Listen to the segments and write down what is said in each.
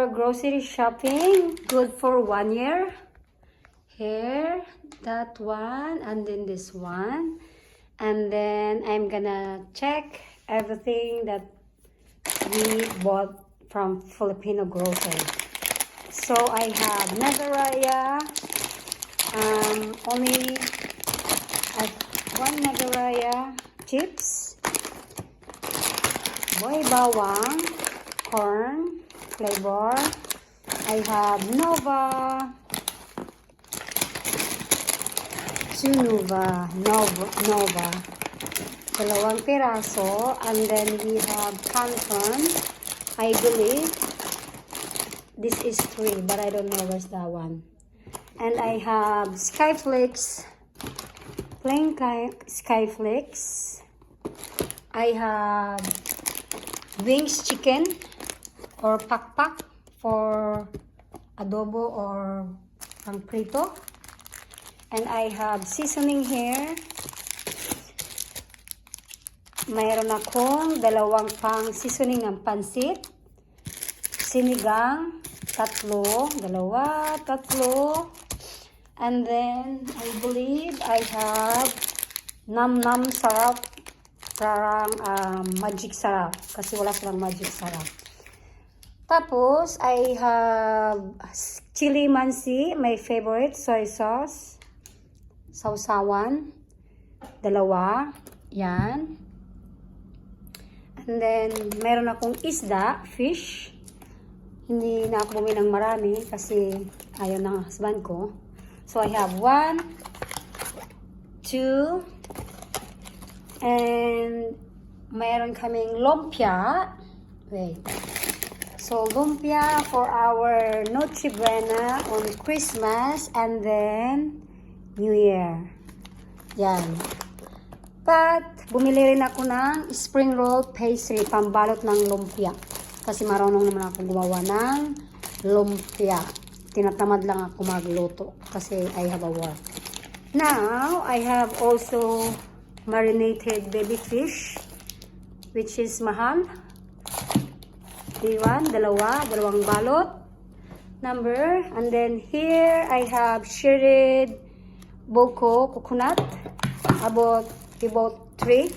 our grocery shopping. Good for 1 year. Here, that one, and then this one. And then I'm gonna check everything that we bought from Filipino grocery. So I have Nagaraya, only one Nagaraya chips, Boy Bawang, corn flavor. I have Nova, Nova, dalawang piraso, and then we have Canton. I believe this is 3, but I don't know where's that one. And I have Skyflakes, plain Skyflakes. I have Wings chicken or pakpak for adobo or prito. And I have seasoning here. Mayroon akong dalawang pang seasoning ng pansit. Sinigang, tatlo. And then, I believe I have nam-nam sarap. Parang magic sarap. Kasi wala silang magic sarap. Tapos, I have chili mansi, my favorite, soy sauce. Sausawan. 2. Yan. And then, meron akong isda, fish. Hindi na ako bumili ng marami kasi ayaw ng husband ko. So, I have 1, 2, and meron kaming lumpia. Wait. So, lumpia for our Noche Buena on Christmas and then New Year. Yan. But, bumili rin ako ng spring roll pastry, pambalot ng lumpia. Kasi marunong naman ako gumawa ng lumpia. Tinatamad lang ako magluto kasi I have a work. Now, I have also marinated baby fish, which is mahal. Iwan, dalawang balot. Number. And then here, I have shredded buko coconut. About 3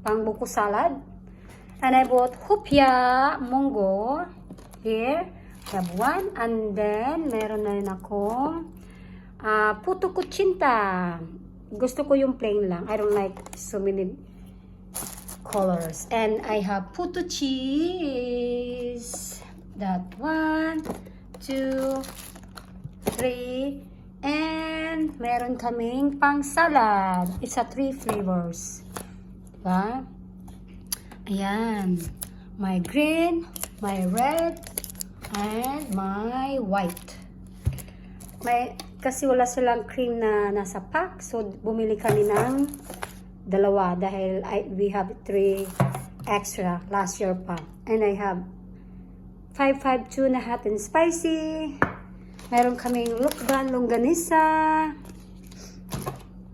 pang buko salad. And I bought hupya munggo. Here, I have 1. And then, meron na rin akong puto kutsinta. Gusto ko yung plain lang. I don't like so many colors. And I have puto cheese. That 1, 2, 3. And meron kaming pang salad. It's a 3 flavors. Diba? Ayan. My green, my red, and my white. Kasi wala silang cream na nasa pack. So, bumili kami ng 2 dahil we have 3 extra last year pa. And I have 552 na hot and spicy. Meron kaming lukban, longganisa.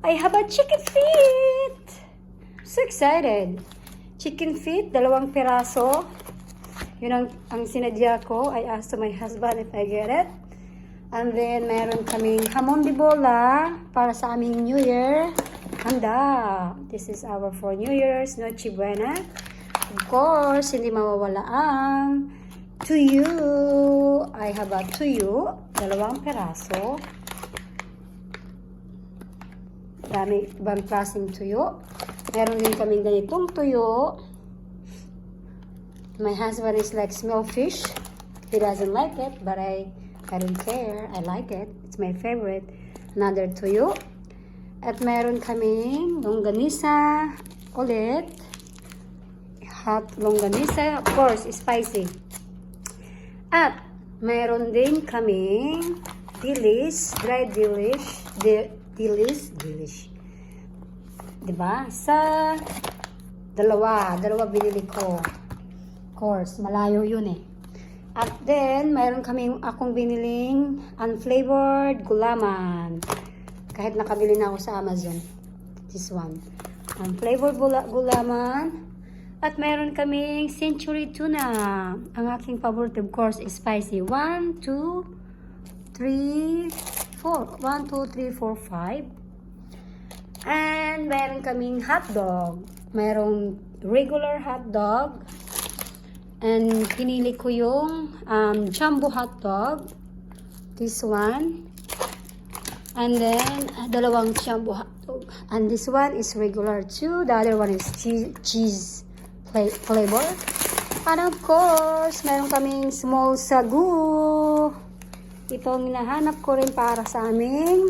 I have a chicken feet. So excited. Chicken feet, 2 piraso. Yun ang sinadya ko. I asked to my husband if I get it. And then, meron kaming hamon de bola para sa aming New Year. Handa. This is our for New Year's Noche Buena. Of course, hindi mawawala ang tuyo. I have a tuyo. 2 peraso. Dami, ibang klaseng tuyo. Meron din kaming ganitong tuyo. My husband is like smell fish. He doesn't like it, but I don't care. I like it. It's my favorite. Another tuyo. At meron kaming longganisa ulit. Hot longganisa. Of course, spicy. At meron din kaming dilis. Dried dilis. Dilis. Diba? Sa dalawa binili ko. Of course, malayo yun eh. At then, mayroon akong biniling unflavored gulaman. Kahit nakabili na ako sa Amazon. This one. Unflavored gulaman. At meron kaming century tuna. Ang aking favorite, of course, is spicy. 1, 2, 3, 4. 1, 2, 3, 4, 5. And meron kaming hotdog. Merong regular hotdog. And pinili ko yung jumbo hotdog. This one. And then, dalawang jumbo hotdog. And this one is regular too. The other one is cheese flavor. And of course, meron kaming small sagu. Itong hinahanap ko rin para sa aming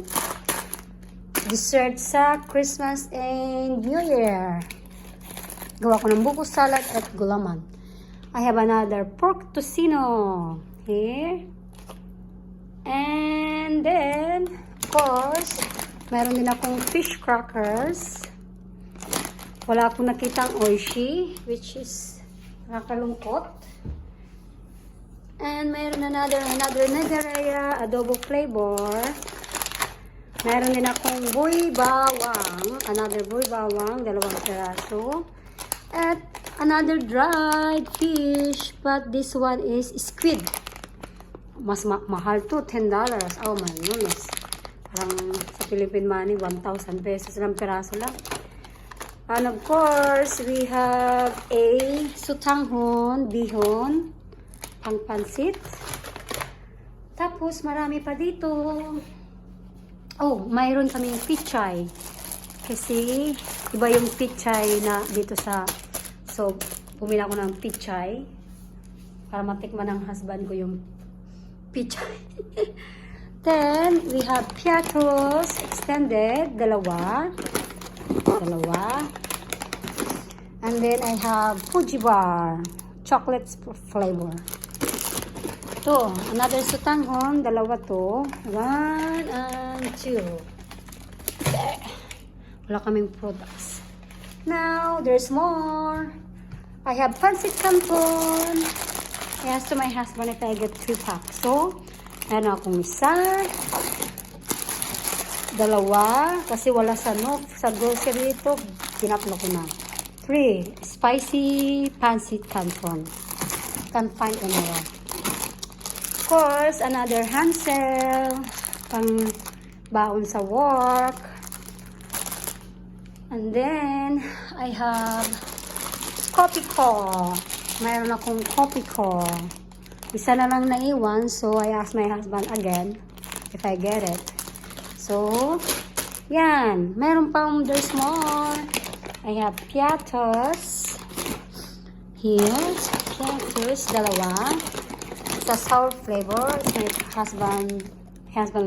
dessert sa Christmas and New Year. Gawa ko ng buko salad at gulaman. I have another pork tocino here. And then, of course, meron din akong fish crackers. Wala akong nakitang oishi, which is nakakalungkot. And meron another Nagaraya adobo flavor. Meron din akong buy bawang, another buy bawang, dalawang peraso. At another dried fish, but this one is squid. Mas mahal to, $10. Oh my goodness. Parang sa Philippine money, 1,000 pesos lang peraso lang. And of course, we have a sutanghon, bihon, pang pansit. Tapos, marami pa dito. Oh, mayroon kaming pichay. Kasi, iba yung pichay na dito sa... So, bumili ako ng pichay. Para matikman ng husband ko yung pichay. Then, we have piatos extended. Dalawa. And then I have Fuji bar, chocolate flavor. To, another sutanghon, dalawa to. 1 and 2. There. Wala kaming products. Now, there's more. I have pancit canton. I asked to my husband if I get 3 packs. So, meron akong isa. Dalawa, kasi wala sa grocery ito, tinaplo ko na. 3, spicy pancit canton. Can't find anywhere. Of course, another Hansel, pang baon sa work. And then, I have coffee ko. Mayroon akong coffee ko. Isa na lang naiwan, so I asked my husband again if I get it. So, yan. Meron pang, there's more. I have piatos. Here, piatos, dalawa. It's a sour flavor. My husband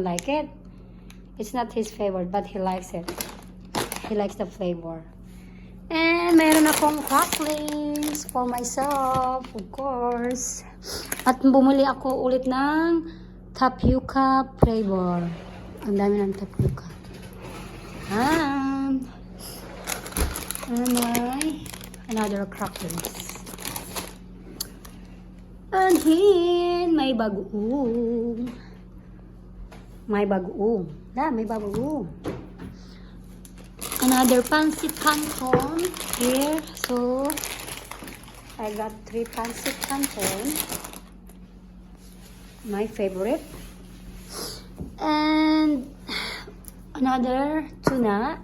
like it. It's not his favorite, but he likes it. He likes the flavor. And meron akong cracklings for myself, of course. At bumuli ako ulit ng tapioca flavor. Ang dami ng tapioca. And another cracklings. And here, may bagoong. May bagoong. May bagoong. Another pancit canton here. So, I got 3 pancit canton. My favorite. And another tuna.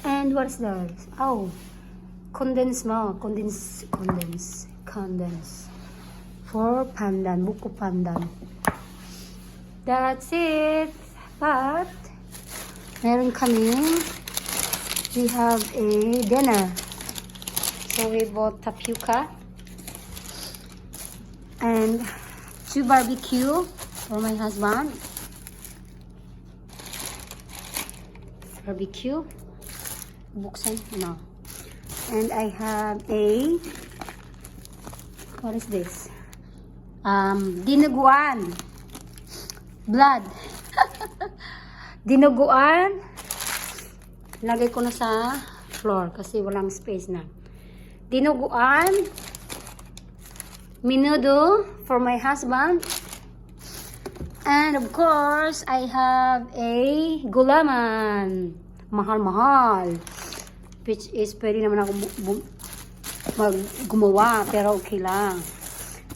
And what's that? Oh, condensed milk. Condensed. For pandan, buko pandan. That's it. But, meron kaming, we have a dinner. So, we bought tapioca. And 2 barbecue for my husband. Barbecue. Buksan. No. And I have a, what is this? Dinuguan. Blood. Dinuguan. Lagay ko na sa floor kasi walang space na. Dinuguan. Menudo for my husband. And of course, I have a gulaman. Mahal-mahal. Which is, pwede naman ako gumawa, pero okay lang.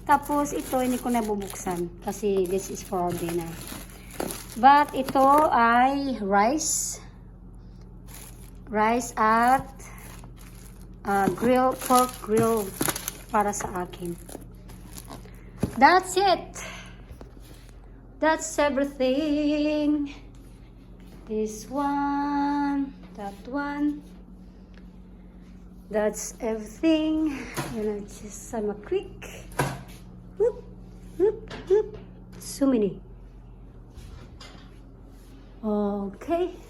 Tapos, ito, hindi ko nabubuksan kasi this is for dinner. But, ito ay rice. Rice at pork grill para sa akin. That's it. That's everything. This one, that one. That's everything. And I just a quick. Whoop, whoop, whoop. So many. Okay.